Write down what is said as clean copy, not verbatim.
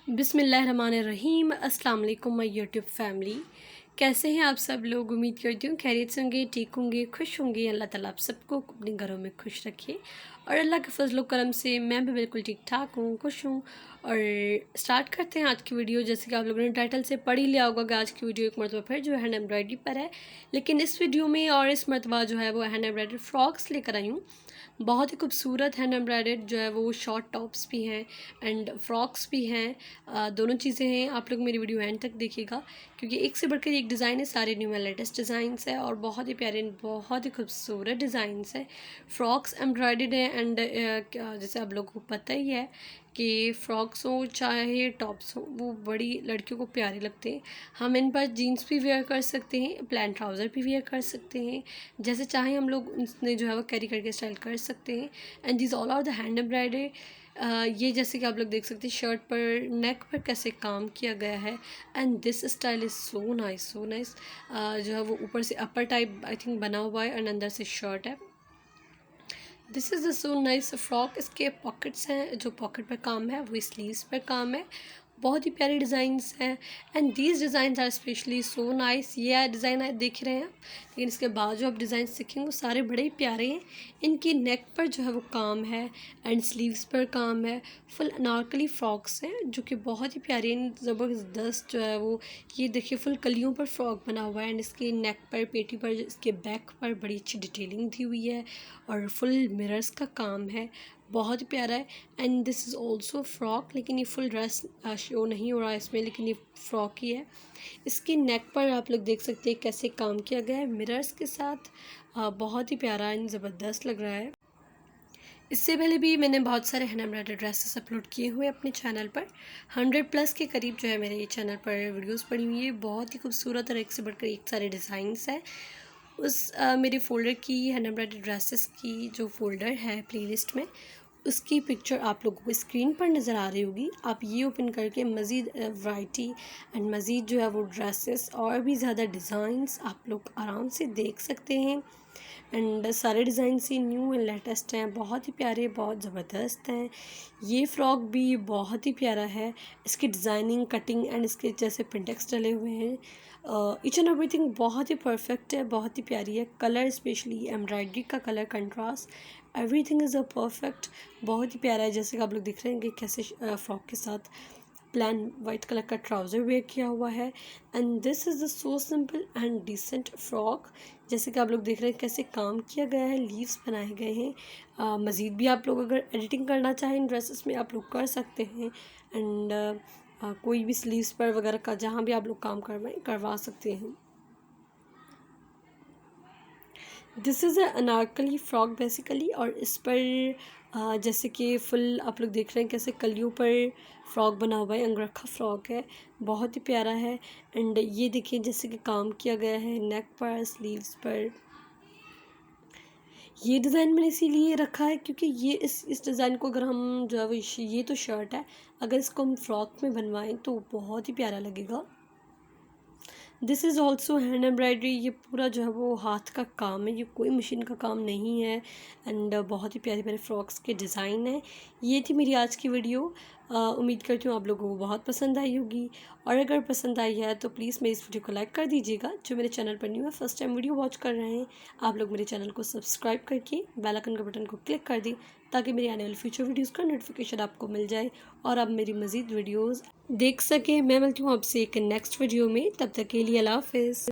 बिस्मिल्लाहिर्रहमानिर्रहीम। अस्सलाम वालेकुम माय यूट्यूब फैमिली। कैसे हैं आप सब लोग? उम्मीद करती हूँ खैरियत से होंगे, ठीक होंगे, खुश होंगे। अल्लाह ताला आप सबको अपने घरों में खुश रखे और अल्लाह के फजल करम से मैं भी बिल्कुल ठीक ठाक हूँ, खुश हूँ। और स्टार्ट करते हैं आज की वीडियो। जैसे कि आप लोगों ने टाइटल से पढ़ ही लिया होगा कि आज की वीडियो एक मरतबा फिर जो है हैंड एम्ब्रॉयडरी पर है। लेकिन इस वीडियो में और इस मरतबा जो है वो हैंड एम्ब्रॉयडरी फ्रॉक्स लेकर आई हूँ। बहुत ही खूबसूरत हैंड एम्ब्रॉयडर्ड जो है वो शॉर्ट टॉप्स भी हैं एंड फ्रॉक्स भी हैं। दोनों चीज़ें हैं। आप लोग मेरी वीडियो एंड तक देखिएगा क्योंकि एक से बढ़कर एक डिज़ाइन है। सारे न्यू लेटेस्ट डिज़ाइंस है और बहुत ही प्यारे बहुत ही खूबसूरत डिज़ाइंस है। फ्रॉक्स एम्ब्रॉयडर्ड है एंड जैसे आप लोगों को पता ही है कि फ्रॉक्स हो चाहे टॉप्स हो वो बड़ी लड़कियों को प्यारे लगते हैं। हम इन पर जीन्स भी वेयर कर सकते हैं, प्लान ट्राउज़र भी वेयर कर सकते हैं, जैसे चाहे हम लोग उसने जो है वो कैरी करके स्टाइल कर सकते हैं। And this all are the hand embroidery. ये जैसे कि आप लोग देख सकते हैं शर्ट पर नेक पर कैसे काम किया गया है। And this style is so nice so nice. जो है वो ऊपर से अपर टाइप आई थिंक बना हुआ है एंड अंदर से शर्ट है। This is a so nice frock. इसके पॉकेट्स हैं, जो पॉकेट पर काम है वो स्लीव्स पर काम है। बहुत ही प्यारे डिज़ाइंस हैं and these designs are specially so nice. ये डिज़ाइन आप देख रहे हैं आप, लेकिन इसके बाद जो आप डिज़ाइन सीखेंगे वो सारे बड़े ही प्यारे हैं। इनकी नेक पर जो है वो काम है एंड स्लीव्स पर काम है। फुल अनारकली फ्रॉक्स हैं जो कि बहुत ही प्यारी हैं, ज़बरदस्त जो है वो। ये देखिए फुल कलियों पर फ्रॉक बना हुआ है एंड इसके नेक पर, पेटी पर, इसके बैक पर बड़ी अच्छी डिटेलिंग दी हुई है और फुल मिरर्स का काम है। बहुत ही प्यारा है and this is also frock, लेकिन ये फुल ड्रेस शो नहीं हो रहा है इसमें, लेकिन ये फ्रॉक ही है। इसकी नेक पर आप लोग देख सकते हैं कैसे काम किया गया है मिरर्स के साथ। बहुत ही प्यारा एंड ज़बरदस्त लग रहा है। इससे पहले भी मैंने बहुत सारे हैंड एम्ब्रॉयडरी ड्रेसेस अपलोड किए हुए अपने चैनल पर। 100+ के करीब जो है मेरे ये चैनल पर वीडियोस पड़ी हुई है। बहुत ही खूबसूरत और एक से बढ़कर एक सारे डिज़ाइंस हैं। उस मेरे फ़ोल्डर की हैंड एम्ब्रॉयडरी ड्रेसेस की जो फ़ोल्डर है प्लेलिस्ट में, उसकी पिक्चर आप लोगों को स्क्रीन पर नज़र आ रही होगी। आप ये ओपन करके मज़ीद वैरायटी एंड मज़ीद जो है वो ड्रेसेस और भी ज़्यादा डिज़ाइंस आप लोग आराम से देख सकते हैं। एंड सारे design he new and latest हैं, बहुत ही प्यारे, बहुत ज़बरदस्त हैं। ये फ़्रॉक भी बहुत ही प्यारा है। इसकी डिज़ाइनिंग, कटिंग एंड इसके जैसे पिंटेक्स डले हुए हैं, ईच एंड एवरीथिंग बहुत ही परफेक्ट है, बहुत ही प्यारी है। कलर स्पेशली एम्ब्रॉयडरी का colour contrast, everything is a perfect. बहुत ही प्यारा है। जैसे कि आप लोग दिख रहे हैं कि कैसे फ़्रॉक के साथ प्लान वाइट कलर का ट्राउज़र वेयर किया हुआ है। And this is a so simple and decent frock. जैसे कि आप लोग देख रहे हैं कैसे काम किया गया है, लीव्स बनाए गए हैं। मज़ीद भी आप लोग अगर एडिटिंग करना चाहें इन ड्रेसेस में आप लोग कर सकते हैं। एंड कोई भी स्लीव्स पर वगैरह का जहाँ भी आप लोग काम करवाएं करवा सकते हैं। This is a Anarkali frock basically. और इस पर जैसे कि फुल आप लोग देख रहे हैं कैसे कलियों पर फ्रॉक बना हुआ है, अंगरखा फ्रॉक है, बहुत ही प्यारा है। एंड ये देखिए जैसे कि काम किया गया है नेक पर, स्लीव्स पर। ये डिज़ाइन मैंने इसीलिए रखा है क्योंकि ये इस डिज़ाइन को अगर हम जो है वो ये तो शर्ट है, अगर इसको हम फ्रॉक में बनवाएं तो बहुत ही प्यारा लगेगा। This is also hand embroidery. ये पूरा जो है वो हाथ का काम है, ये कोई मशीन का काम नहीं है। एंड बहुत ही प्यारे प्यारे फ्रॉक्स के डिज़ाइन है। ये थी मेरी आज की वीडियो। उम्मीद करती हूँ आप लोगों को बहुत पसंद आई होगी और अगर पसंद आई है तो प्लीज़ मेरी इस वीडियो को लाइक कर दीजिएगा। जो मेरे चैनल पर न्यू है, फर्स्ट टाइम वीडियो वॉच कर रहे हैं, आप लोग मेरे चैनल को सब्सक्राइब करके बेल आइकन का बटन को क्लिक कर दें ताकि मेरी आने वाली फ्यूचर वीडियोज़ का नोटिफिकेशन आपको मिल जाए और आप मेरी मज़ीद वीडियोज़ देख सकें। मैं मिलती हूँ आपसे एक नेक्स्ट वीडियो में, तब तक के लिए अल्लाह हाफ़िज़।